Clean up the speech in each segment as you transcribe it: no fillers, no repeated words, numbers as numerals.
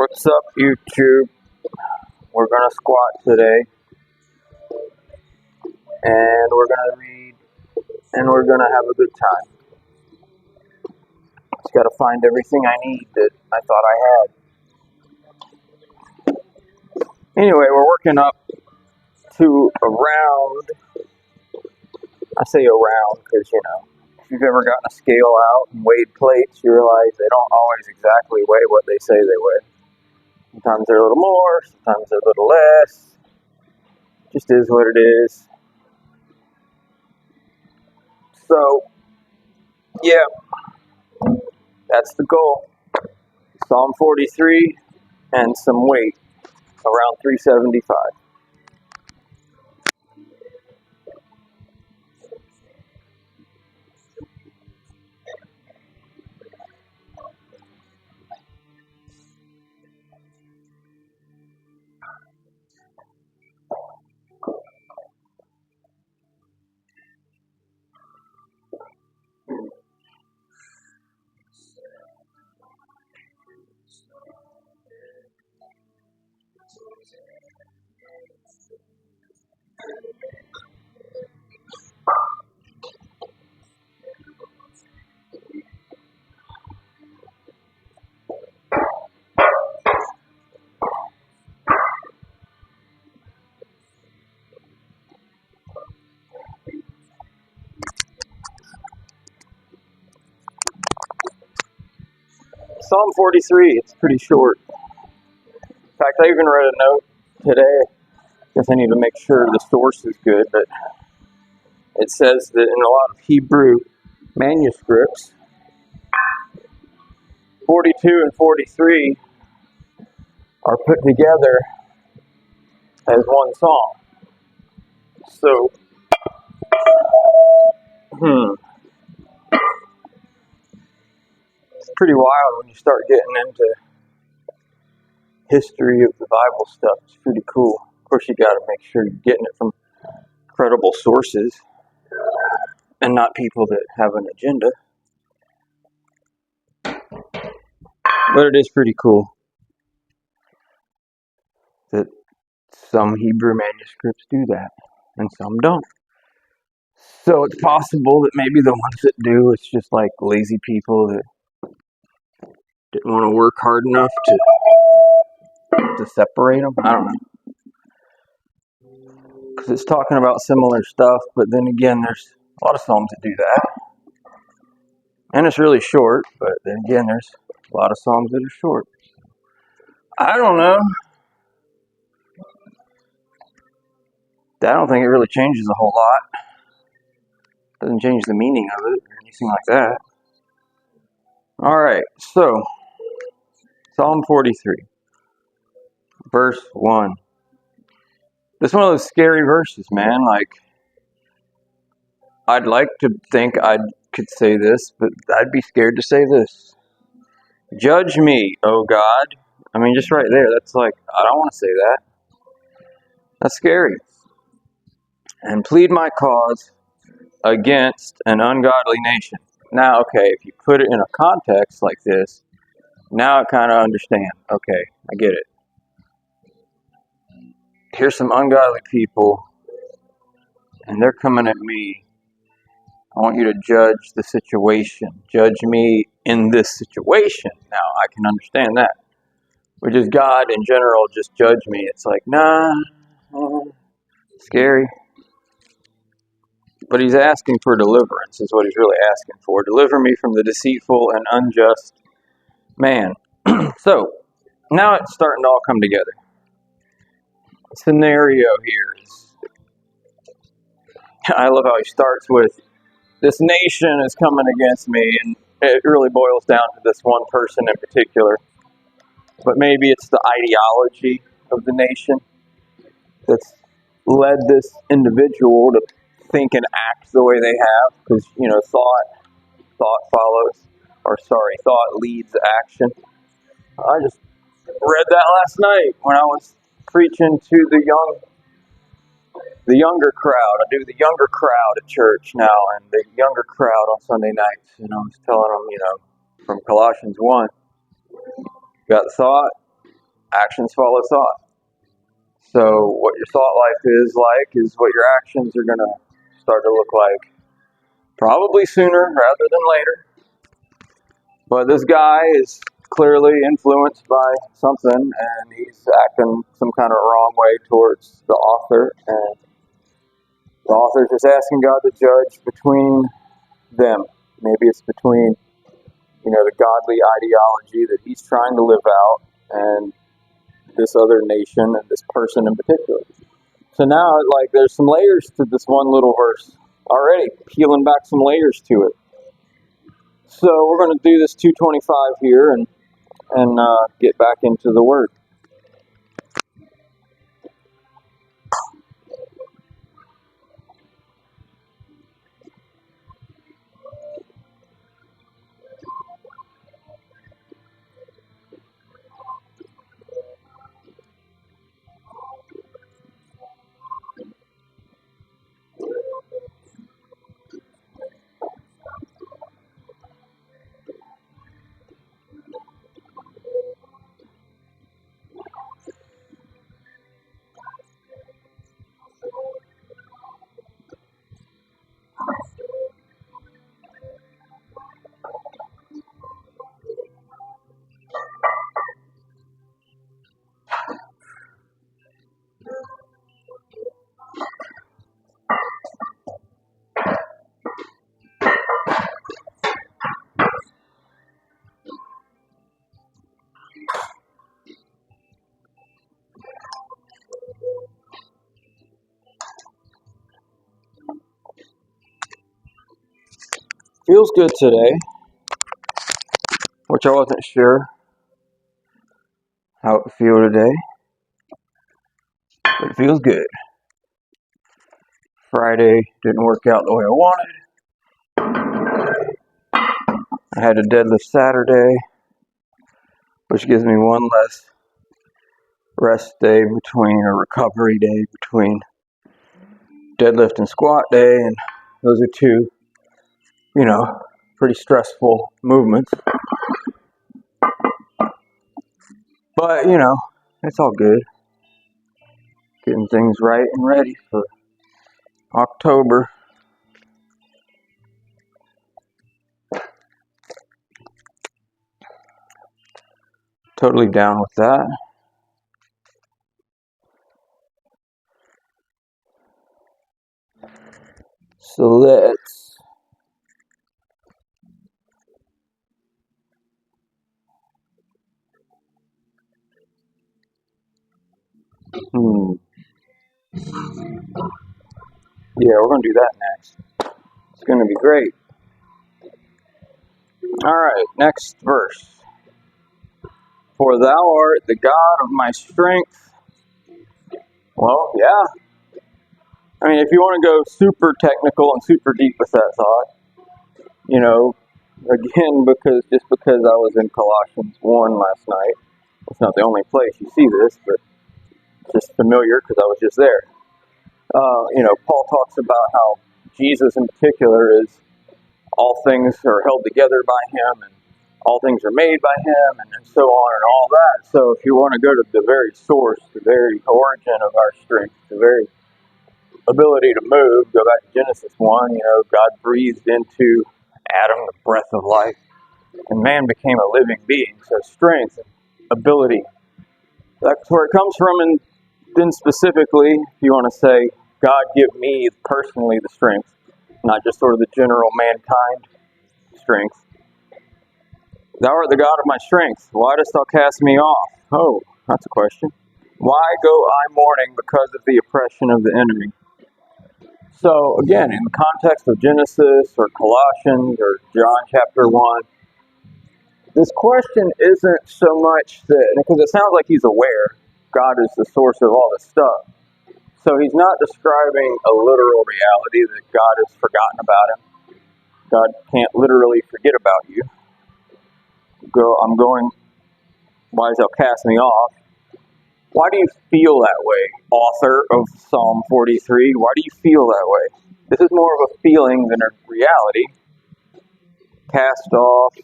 What's up, YouTube? We're gonna squat today, and we're gonna read, and we're gonna have a good time. Just gotta find everything I need that I thought I had. Anyway, we're working up to around, I say around because, if you've ever gotten a scale out and weighed plates, you realize they don't always exactly weigh what they say they weigh. Sometimes they're a little more, sometimes they're a little less. Just is what it is. So, yeah, that's the goal. Psalm 43 and some weight, around 375. Psalm 43, it's pretty short. In fact, I even read a note today, because I need to make sure the source is good, but it says that in a lot of Hebrew manuscripts, 42 and 43 are put together as one song. So, it's pretty wild when you start getting into history of the Bible stuff. It's pretty cool. Of course, you got to make sure you're getting it from credible sources and not people that have an agenda. But it is pretty cool that some Hebrew manuscripts do that and some don't. So it's possible that maybe the ones that do, it's just like lazy people that didn't want to work hard enough to separate them. I don't know. Because it's talking about similar stuff, but then again, there's a lot of Psalms that do that. And it's really short, but then again, there's a lot of Psalms that are short. I don't know. I don't think it really changes a whole lot. Doesn't change the meaning of it or anything like that. Alright, so Psalm 43, verse 1. This is one of those scary verses, man. Like, I'd like to think I could say this, but I'd be scared to say this. Judge me, O God. I mean, just right there, that's like, I don't want to say that. That's scary. And plead my cause against an ungodly nation. Now, okay, if you put it in a context like this, now I kind of understand. Okay, I get it. Here's some ungodly people, and they're coming at me. I want you to judge the situation. Judge me in this situation. Now, I can understand that. But just God in general, just judge me. It's like, nah, scary. But he's asking for deliverance, is what he's really asking for. Deliver me from the deceitful and unjust man. So, now it's starting to all come together. The scenario here is, I love how he starts with, this nation is coming against me, and it really boils down to this one person in particular. But maybe it's the ideology of the nation that's led this individual to think and act the way they have, because thought leads action. I just read that last night when I was preaching to the younger crowd. I do the younger crowd at church now, and the younger crowd on Sunday nights. And I was telling them, from Colossians 1, got thought, actions follow thought. So what your thought life is what your actions are going to start to look like. Probably sooner rather than later. But this guy is clearly influenced by something, and he's acting some kind of wrong way towards the author. And the author is just asking God to judge between them. Maybe it's between, the godly ideology that he's trying to live out and this other nation and this person in particular. So now, there's some layers to this one little verse already, peeling back some layers to it. So we're going to do this 225 here and get back into the Word. Feels good today, which I wasn't sure how it would feel today, but it feels good. Friday didn't work out the way I wanted. I had a deadlift Saturday, which gives me one less rest day between, or recovery day between deadlift and squat day, and those are two, pretty stressful movements. But, it's all good. Getting things right and ready for October. Totally down with that. So let's yeah, we're going to do that next. It's going to be great. Alright, next verse. For thou art the God of my strength. Well, yeah. I mean, if you want to go super technical and super deep with that thought, again, because I was in Colossians 1 last night, it's not the only place you see this, but it's just familiar because I was just there. Paul talks about how Jesus in particular is all things are held together by him, and all things are made by him, and so on and all that. So if you want to go to the very source, the very origin of our strength, the very ability to move, go back to Genesis 1, God breathed into Adam the breath of life, and man became a living being. So strength, ability, that's where it comes from. And then specifically, if you want to say, God give me personally the strength, not just sort of the general mankind strength. Thou art the God of my strength. Why dost thou cast me off? Oh, that's a question. Why go I mourning because of the oppression of the enemy? So again, in the context of Genesis or Colossians or John chapter 1, this question isn't so much that, because it sounds like he's aware God is the source of all this stuff. So he's not describing a literal reality that God has forgotten about him. God can't literally forget about you. I'm going, why does thou cast me off? Why do you feel that way, author of Psalm 43? Why do you feel that way? This is more of a feeling than a reality. Cast off,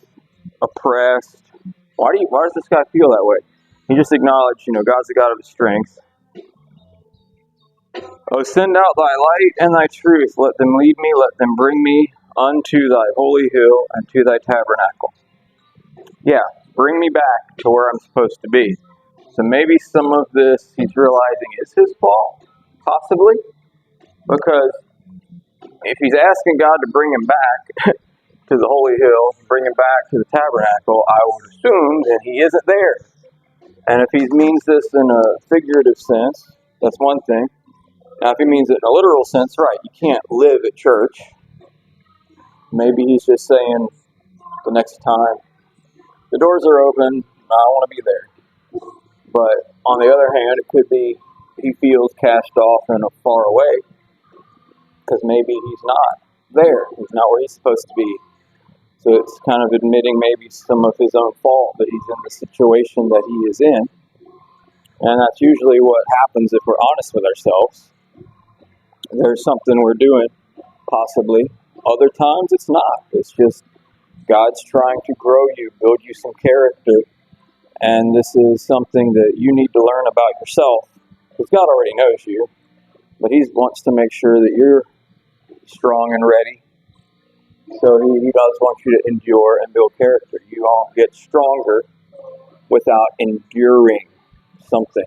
oppressed. Why does this guy feel that way? He just acknowledged, God's the God of his strength. Oh, send out thy light and thy truth. Let them lead me, let them bring me unto thy holy hill and to thy tabernacle. Yeah, bring me back to where I'm supposed to be. So maybe some of this he's realizing is his fault, possibly, because if he's asking God to bring him back to the holy hill, bring him back to the tabernacle, I would assume that he isn't there. And if he means this in a figurative sense, that's one thing. Now, if he means it in a literal sense, right, you can't live at church. Maybe he's just saying the next time, the doors are open, I want to be there. But on the other hand, it could be he feels cast off and far away because maybe he's not there. He's not where he's supposed to be. So it's kind of admitting maybe some of his own fault that he's in the situation that he is in. And that's usually what happens if we're honest with ourselves. There's something we're doing, possibly. Other times it's not. It's just God's trying to grow you, build you some character. And this is something that you need to learn about yourself. Because God already knows you. But he wants to make sure that you're strong and ready. So he does want you to endure and build character. You won't get stronger without enduring something.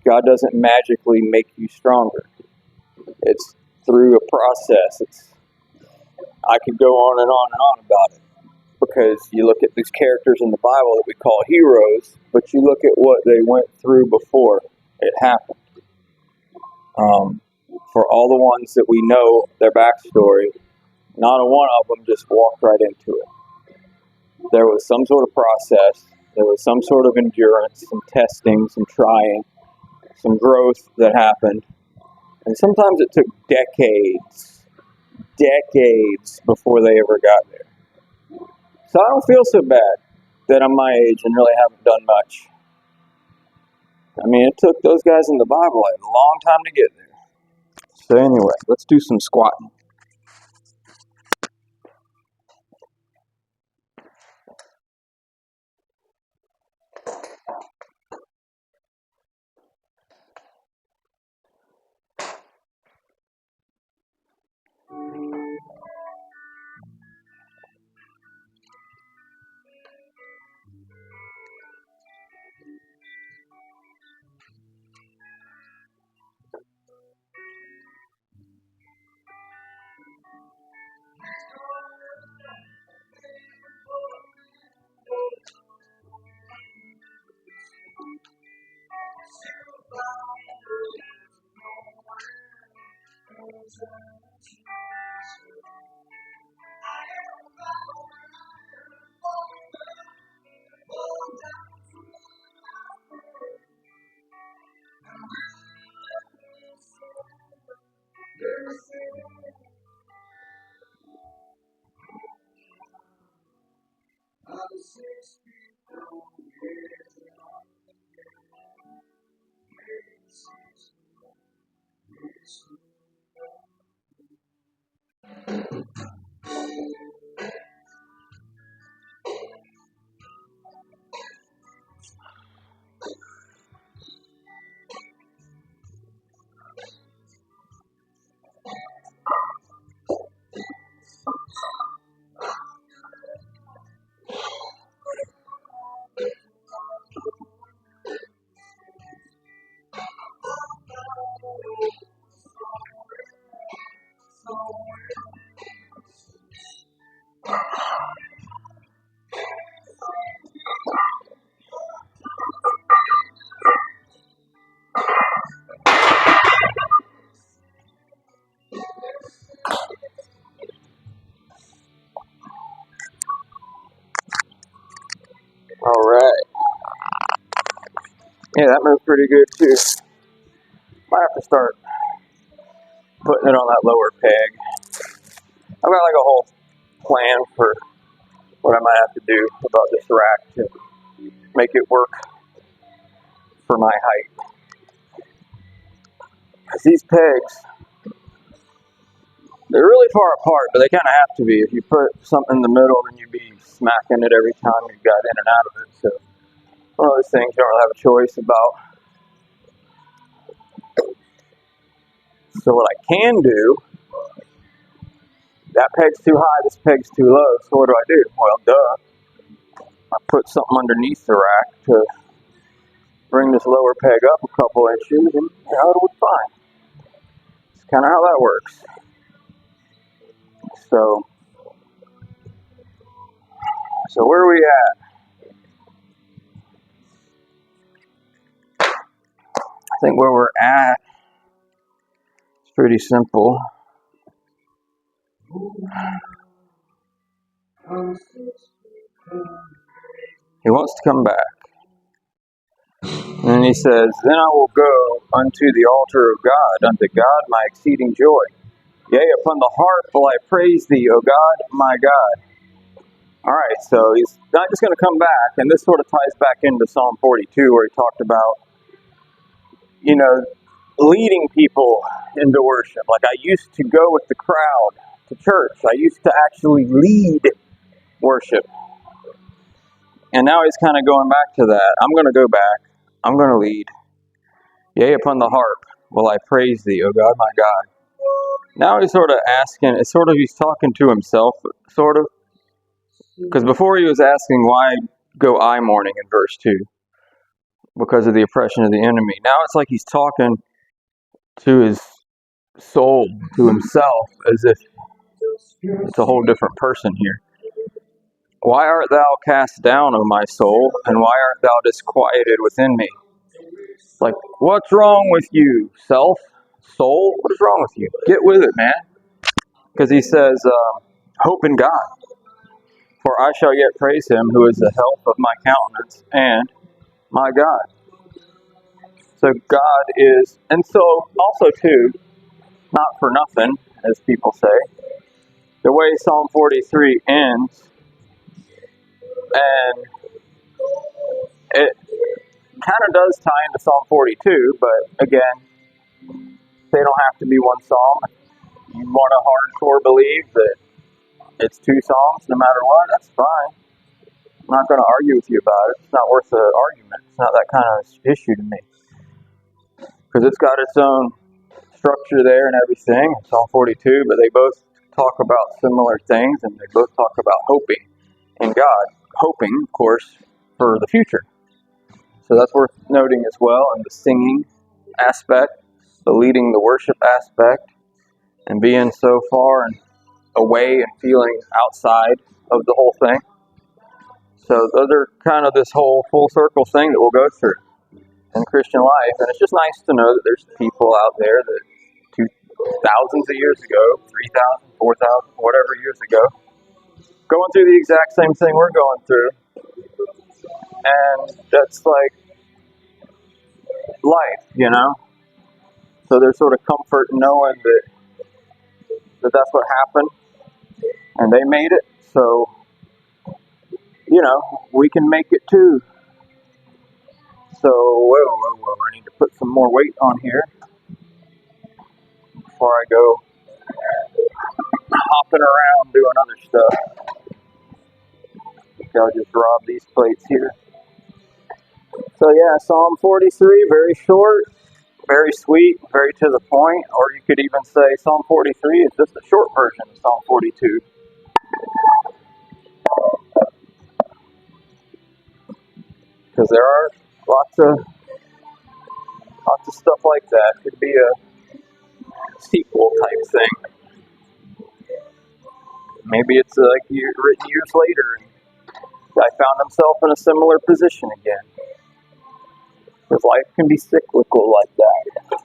God doesn't magically make you stronger. It's through a process. I could go on and on and on about it. Because you look at these characters in the Bible that we call heroes, but you look at what they went through before it happened. For all the ones that we know their backstory, not a one of them just walked right into it. There was some sort of process, there was some sort of endurance, some testing, some trying, some growth that happened. And sometimes it took decades before they ever got there. So I don't feel so bad that I'm my age and really haven't done much. I mean, it took those guys in the Bible a long time to get there. So anyway, let's do some squatting. All right. Yeah, that moved pretty good too. Might have to start putting it on that lower peg. I've got like a whole plan for what I might have to do about this rack to make it work for my height. Because these pegs, they're really far apart, but they kind of have to be. If you put something in the middle, then you'd be smacking it every time you got in and out of it. So One of those things you don't really have a choice about. So what I can do, that peg's too high, this peg's too low, so what do? Well, duh. I put something underneath the rack to bring this lower peg up a couple inches, and it'll be fine. It's kind of how that works. So where are we at? I think where we're at is pretty simple. He wants to come back. And then he says, then I will go unto the altar of God, unto God my exceeding joy. Yea, upon the harp will I praise thee, O God, my God. All right, so he's not just going to come back, and this sort of ties back into Psalm 42, where he talked about, leading people into worship. Like, I used to go with the crowd to church. I used to actually lead worship. And now he's kind of going back to that. I'm going to go back. I'm going to lead. Yea, upon the harp will I praise thee, O God, my God. Now he's sort of asking, it's sort of he's talking to himself, sort of. Because before he was asking, why go I mourning in verse 2? Because of the oppression of the enemy. Now it's like he's talking to his soul, to himself, as if it's a whole different person here. Why art thou cast down, O my soul, and why art thou disquieted within me? Like, what's wrong with you, self, soul? What is wrong with you? Get with it, man. Because he says, hope in God, for I shall yet praise him who is the health of my countenance and my God. So God is, and so also too, not for nothing, as people say, the way Psalm 43 ends, and it kind of does tie into Psalm 42, but again, they don't have to be one psalm. You want to hardcore believe that it's two psalms no matter what, that's fine. I'm not going to argue with you about it. It's not worth the argument. It's not that kind of issue to me. Because it's got its own structure there and everything, Psalm 42, but they both talk about similar things, and they both talk about hoping in God. Hoping, of course, for the future. So that's worth noting as well, and the singing aspect, the leading the worship aspect, and being so far and away and feeling outside of the whole thing. So those are kind of this whole full circle thing that we'll go through in Christian life. And it's just nice to know that there's people out there that thousands of years ago, 3,000, 4,000, whatever years ago, going through the exact same thing we're going through. And that's like life. So there's sort of comfort in knowing that that's what happened and they made it. So, we can make it too. So, whoa, I need to put some more weight on here before I go hopping around doing other stuff. I think I'll just rob these plates here. So yeah, Psalm 43, very short, very sweet, very to the point, or you could even say Psalm 43 is just a short version of Psalm 42. Because there are lots of stuff like that. It could be a sequel type thing. Maybe it's like written years later, and I found himself in a similar position again. Because life can be cyclical like that.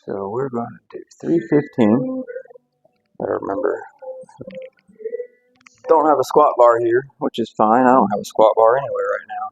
So we're going to do 315. I remember. Don't have a squat bar here, which is fine. I don't have a squat bar anywhere right now.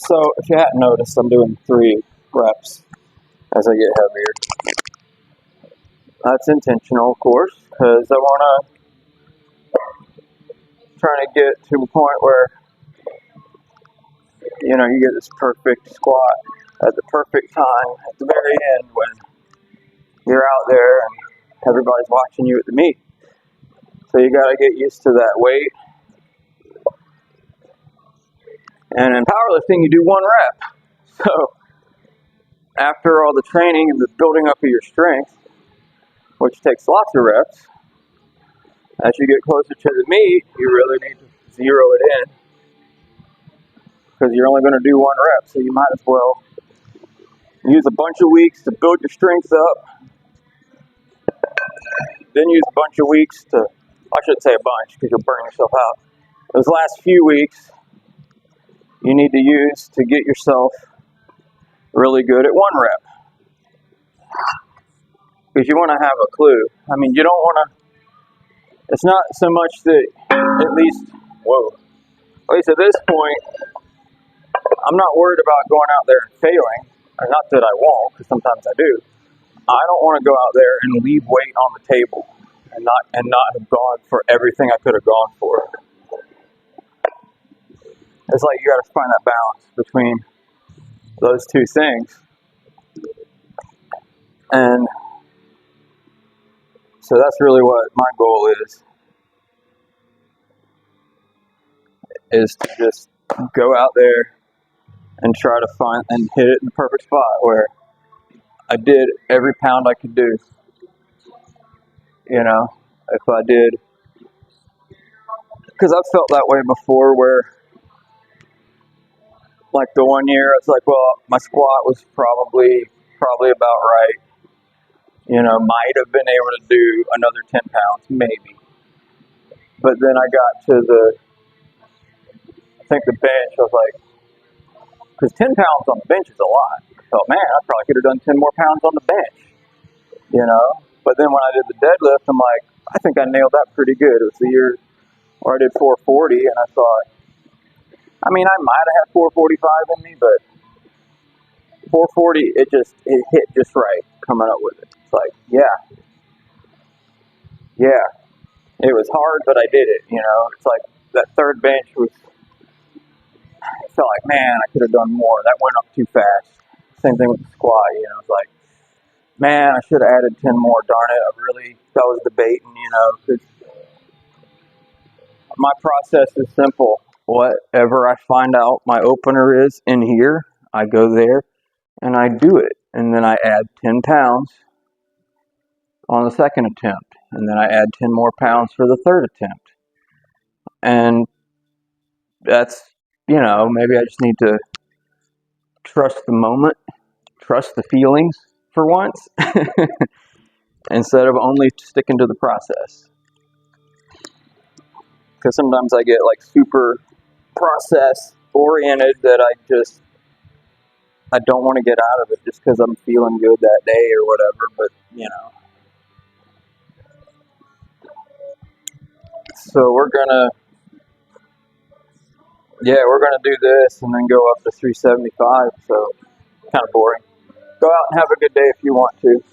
So if you hadn't noticed, I'm doing 3 reps as I get heavier. That's intentional, of course, because I want to try to get to a point where, you get this perfect squat at the perfect time at the very end when you're out there and everybody's watching you at the meet. So you got to get used to that weight. And in powerlifting, you do 1 rep. So after all the training and the building up of your strength, which takes lots of reps, as you get closer to the meet, you really need to zero it in because you're only going to do 1 rep. So you might as well use a bunch of weeks to build your strength up, then use a bunch of weeks to, I shouldn't say a bunch because you'll burn yourself out. Those last few weeks you need to use to get yourself really good at 1 rep. Because you want to have a clue. I mean, you don't want to, it's not so much that, at least at this point, I'm not worried about going out there and failing. Or not that I won't, because sometimes I do. I don't want to go out there and leave weight on the table and not have gone for everything I could have gone for. It's like you got to find that balance between those 2 things. And so that's really what my goal is to just go out there and try to find and hit it in the perfect spot where I did every pound I could do. If I did, because I've felt that way before where, like the one year, it's like, well, my squat was probably about right. Might have been able to do another 10 pounds, maybe. But then I got to I think the bench, I was like, because 10 pounds on the bench is a lot. I thought, man, I probably could have done 10 more pounds on the bench, But then when I did the deadlift, I'm like, I think I nailed that pretty good. It was the year where I did 440, and I thought, I mean, I might have had 445 in me, but 440, it hit just right coming up with it. It's like, yeah, it was hard, but I did it, It's like that third bench I felt like, man, I could have done more. That went up too fast. Same thing with the squat, It's like, man, I should have added 10 more. Darn it, I was debating, because my process is simple. Whatever I find out my opener is in here, I go there and I do it. And then I add 10 pounds on the second attempt. And then I add 10 more pounds for the third attempt. And that's, maybe I just need to trust the moment, trust the feelings for once, instead of only sticking to the process. Because sometimes I get like super process oriented that I don't want to get out of it just because I'm feeling good that day or whatever. But so we're gonna do this and then go up to 375. So kind of boring. Go out and have a good day if you want to.